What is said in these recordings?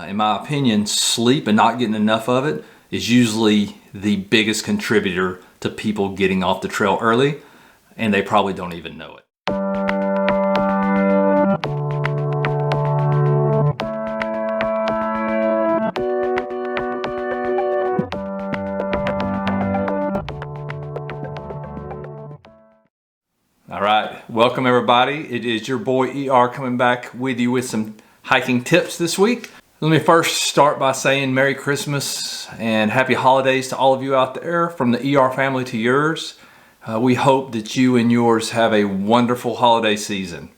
In my opinion, sleep and not getting enough of it is usually the biggest contributor to people getting off the trail early, and they probably don't even know it. All right, welcome everybody. It is your boy ER coming back with you with some hiking tips this week. Let me first start by saying Merry Christmas and Happy Holidays to all of you out there, from the ER family to yours. We hope that you and yours have a wonderful holiday season.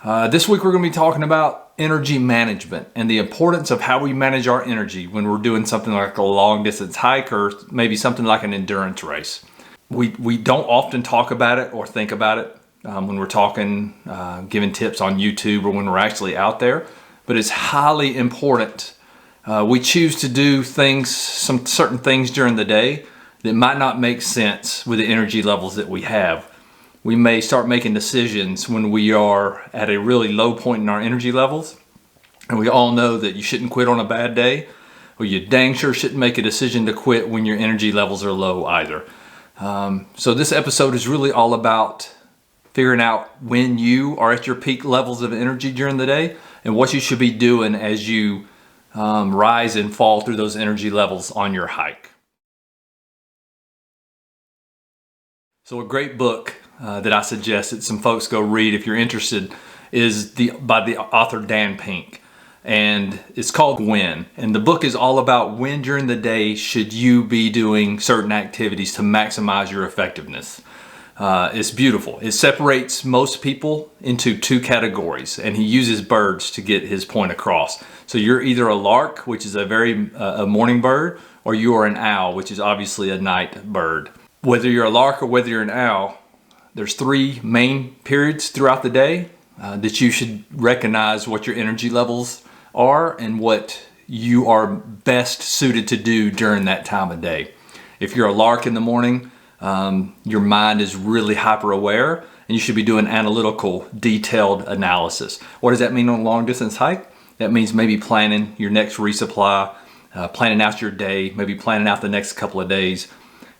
This week we're going to be talking about energy management and the importance of how we manage our energy when we're doing something like a long distance hike or maybe something like an endurance race. We don't often talk about it or think about it when we're talking, giving tips on YouTube or when we're actually out there, but it's highly important. We choose to do some certain things during the day that might not make sense with the energy levels that we have. We may start making decisions when we are at a really low point in our energy levels, and we all know that you shouldn't quit on a bad day, or you dang sure shouldn't make a decision to quit when your energy levels are low either. So this episode is really all about figuring out when you are at your peak levels of energy during the day and what you should be doing as you rise and fall through those energy levels on your hike. So a great book that I suggest that some folks go read if you're interested is by the author Dan Pink. And it's called When. And the book is all about when during the day should you be doing certain activities to maximize your effectiveness. It's beautiful. It separates most people into two categories, and he uses birds to get his point across. So you're either a lark, which is a morning bird, or you are an owl, which is obviously a night bird. Whether you're a lark or whether you're an owl, there's three main periods throughout the day that you should recognize what your energy levels are and what you are best suited to do during that time of day. If you're a lark in the morning, your mind is really hyper aware and you should be doing analytical, detailed analysis. What does that mean on a long distance hike? That means maybe planning your next resupply, planning out your day, maybe planning out the next couple of days,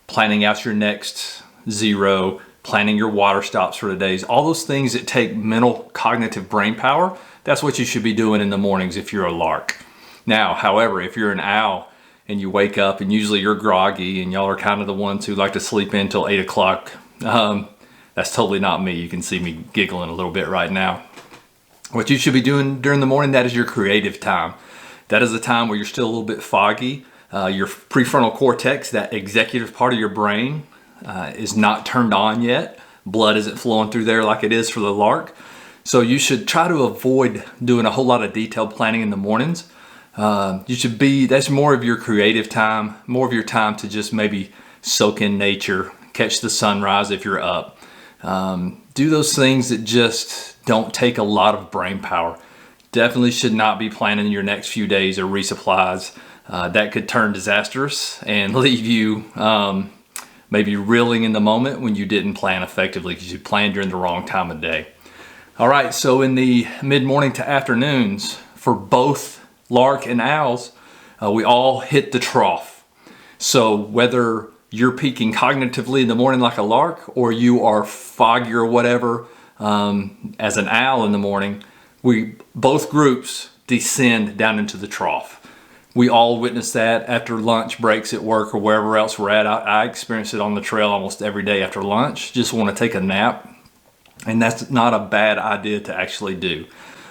planning out your next zero, planning your water stops for the days. All those things that take mental cognitive brain power, that's what you should be doing in the mornings if you're a lark. Now, however, if you're an owl and you wake up and usually you're groggy and y'all are kind of the ones who like to sleep in till 8 o'clock, that's totally not me. You can see me giggling a little bit right now. What you should be doing during the morning, that is your creative time. That is the time where you're still a little bit foggy. Your prefrontal cortex, that executive part of your brain, is not turned on yet. Blood isn't flowing through there like it is for the lark. So you should try to avoid doing a whole lot of detailed planning in the mornings. That's more of your creative time, more of your time to just maybe soak in nature, catch the sunrise if you're up. Do those things that just don't take a lot of brain power. Definitely should not be planning your next few days or resupplies. That could turn disastrous and leave you maybe reeling in the moment when you didn't plan effectively because you planned during the wrong time of day. All right, so in the mid-morning to afternoons, for both lark and owls, we all hit the trough. So whether you're peaking cognitively in the morning like a lark or you are foggy or whatever as an owl in the morning, both groups descend down into the trough. We all witness that after lunch breaks at work or wherever else we're at. I experience it on the trail almost every day after lunch. Just want to take a nap. And that's not a bad idea to actually do.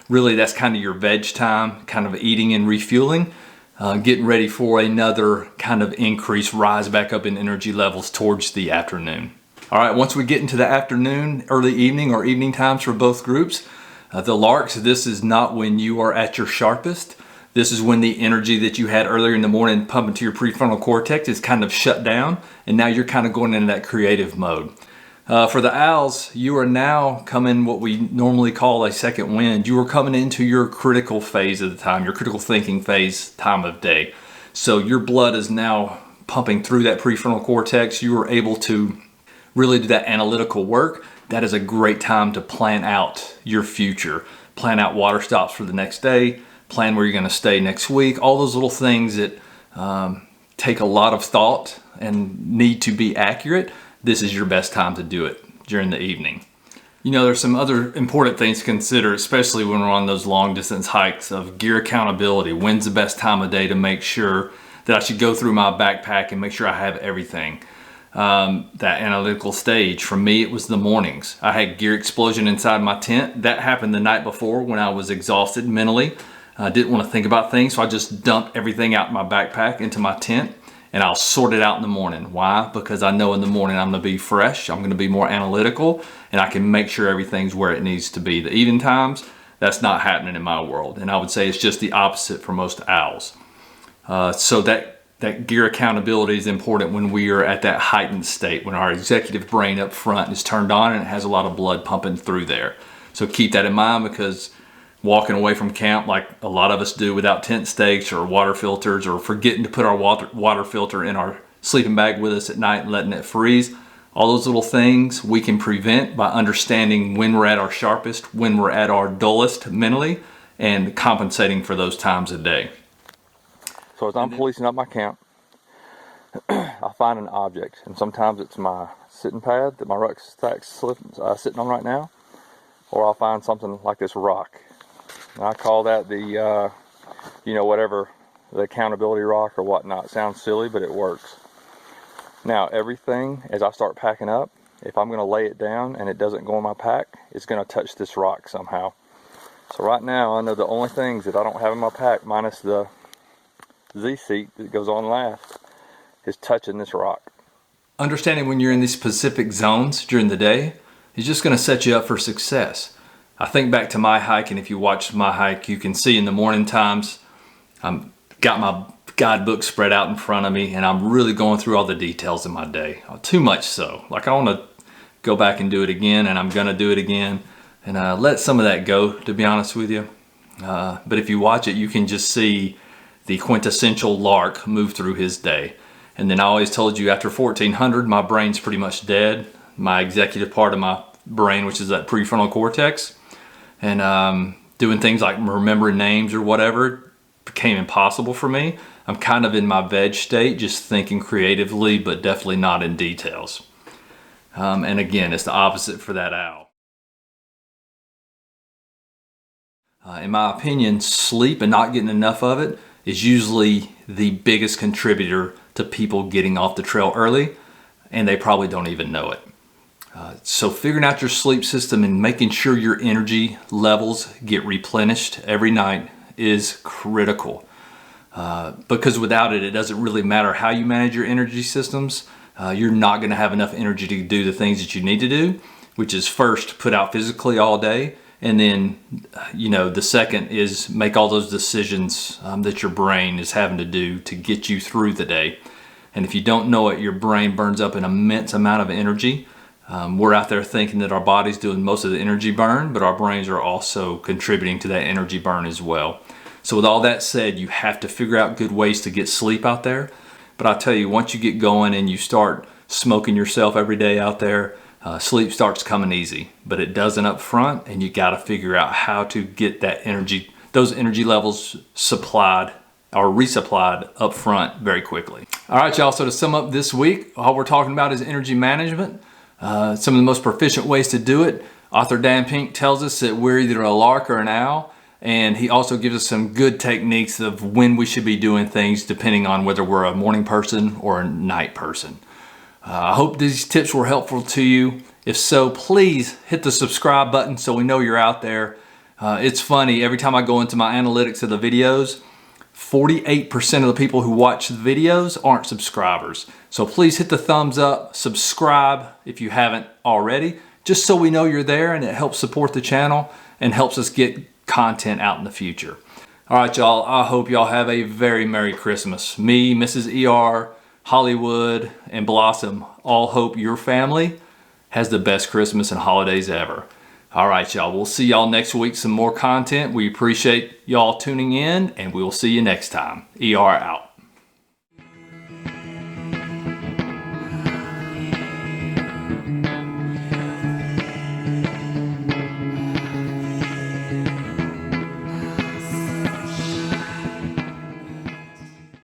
Really, that's kind of your veg time, kind of eating and refueling, getting ready for another kind of increase, rise back up in energy levels towards the afternoon. All right, once we get into the afternoon, early evening or evening times for both groups, the larks, this is not when you are at your sharpest. This is when the energy that you had earlier in the morning pumping to your prefrontal cortex is kind of shut down, and now you're kind of going into that creative mode. For the owls, you are now coming what we normally call a second wind. You are coming into your critical phase of the time, your critical thinking phase time of day. So your blood is now pumping through that prefrontal cortex. You are able to really do that analytical work. That is a great time to plan out your future. Plan out water stops for the next day. plan where you're going to stay next week, all those little things that take a lot of thought and need to be accurate, this is your best time to do it during the evening. You know, there's some other important things to consider, especially when we're on those long distance hikes, of gear accountability. When's the best time of day to make sure that I should go through my backpack and make sure I have everything. That analytical stage, for me, it was the mornings. I had gear explosion inside my tent. That happened the night before when I was exhausted mentally. I didn't want to think about things, so I just dumped everything out in my backpack into my tent, and I'll sort it out in the morning. Why? Because I know in the morning I'm going to be fresh, I'm going to be more analytical, and I can make sure everything's where it needs to be. The evening times, that's not happening in my world, and I would say it's just the opposite for most owls. So that gear accountability is important when we are at that heightened state, when our executive brain up front is turned on and it has a lot of blood pumping through there. So keep that in mind, because walking away from camp like a lot of us do without tent stakes or water filters, or forgetting to put our water filter in our sleeping bag with us at night and letting it freeze, all those little things we can prevent by understanding when we're at our sharpest, when we're at our dullest mentally, and compensating for those times a day. So as I'm policing up my camp, I find an object, and sometimes it's my sitting pad that my rucksack's sitting on right now, or I'll find something like this rock. And I call that the, whatever, the accountability rock or whatnot. It sounds silly, but it works. Now, everything, as I start packing up, if I'm going to lay it down and it doesn't go in my pack, it's going to touch this rock somehow. So right now, I know the only things that I don't have in my pack, minus the Z-seat that goes on last, is touching this rock. Understanding when you're in these specific zones during the day is just going to set you up for success. I think back to my hike, and if you watch my hike, you can see in the morning times, I've got my guidebook spread out in front of me, and I'm really going through all the details of my day. Too much so. Like, I want to go back and do it again, and I'm going to do it again, and let some of that go, to be honest with you. But if you watch it, you can just see the quintessential lark move through his day. And then I always told you, after 1400, my brain's pretty much dead. My executive part of my brain, which is that prefrontal cortex, and doing things like remembering names or whatever became impossible for me. I'm kind of in my veg state, just thinking creatively, but definitely not in details. And again, it's the opposite for that owl. In my opinion, sleep and not getting enough of it is usually the biggest contributor to people getting off the trail early, and they probably don't even know it. So figuring out your sleep system and making sure your energy levels get replenished every night is critical. Because without it, it doesn't really matter how you manage your energy systems. You're not going to have enough energy to do the things that you need to do, which is first put out physically all day, and then the second is make all those decisions that your brain is having to do to get you through the day. And if you don't know it, your brain burns up an immense amount of energy. We're out there thinking that our body's doing most of the energy burn, but our brains are also contributing to that energy burn as well. So with all that said, you have to figure out good ways to get sleep out there. But I tell you, once you get going and you start smoking yourself every day out there, sleep starts coming easy. But it doesn't up front, and you got to figure out how to get that energy, those energy levels supplied or resupplied up front very quickly. All right, y'all, so to sum up this week, all we're talking about is energy management. Some of the most proficient ways to do it. Author Dan Pink tells us that we're either a lark or an owl, and he also gives us some good techniques of when we should be doing things depending on whether we're a morning person or a night person. I hope these tips were helpful to you. If so, please hit the subscribe button so we know you're out there. It's funny, every time I go into my analytics of the videos, 48% of the people who watch the videos aren't subscribers. So please hit the thumbs up, subscribe if you haven't already, just so we know you're there, and it helps support the channel and helps us get content out in the future. All right, y'all, I hope y'all have a very Merry Christmas. Me, Mrs. ER, Hollywood, and Blossom all hope your family has the best Christmas and holidays ever. All right, y'all, we'll see y'all next week, some more content. We appreciate y'all tuning in, and we will see you next time. ER out.